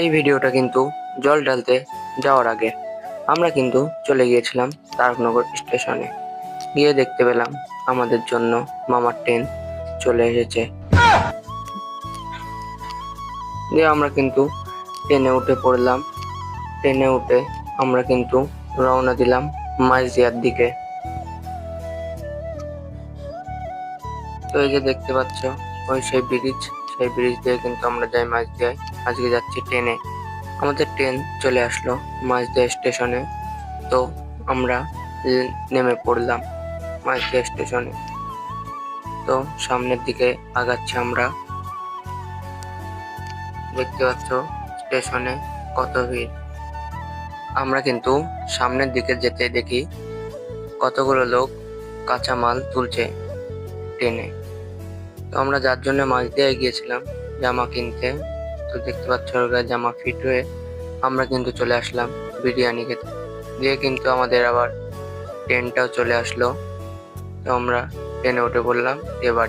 এই ভিডিওটা কিন্তু জল ঢালতে যাওয়ার আগে আমরা কিন্তু চলে গিয়েছিলাম তারকনগর স্টেশনে। গিয়ে দেখতে পেলাম আমাদের জন্য মামার ট্রেন চলে এসেছে। দিয়ে আমরা কিন্তু ট্রেনে উঠে পড়লাম। ট্রেনে উঠে আমরা কিন্তু রওনা দিলাম মাঝদিয়ার দিকে। তো এই যে দেখতে পাচ্ছ ওই সেই ব্রিজ দিয়ে কিন্তু আমরা যাই মাঝদিয়ায়। আজকে যাচ্ছি ট্রেনে। আমাদের ট্রেন চলে আসলো মাঝদিয়া স্টেশনে। তো আমরা নেমে পড়লাম মাঝদিয়া স্টেশনে। তো সামনের দিকে আগাচ্ছি আমরা। দেখতে পাচ্ছ স্টেশনে কত ভিড়। আমরা কিন্তু সামনের দিকে যেতে দেখি কতগুলো লোক কাঁচামাল তুলছে ট্রেনে। তো আমরা যার জন্য মাঝদিয়ায় গিয়েছিলাম জামা কিনতে। তো দেখতে পাচ্ছ ওর গায়ে জামা ফিট হয়ে আমরা কিন্তু চলে আসলাম বিরিয়ানি খেতে। দিয়ে কিন্তু আমাদের আবার ট্রেনটাও চলে আসলো। তো আমরা ট্রেনে উঠে পড়লাম এবার।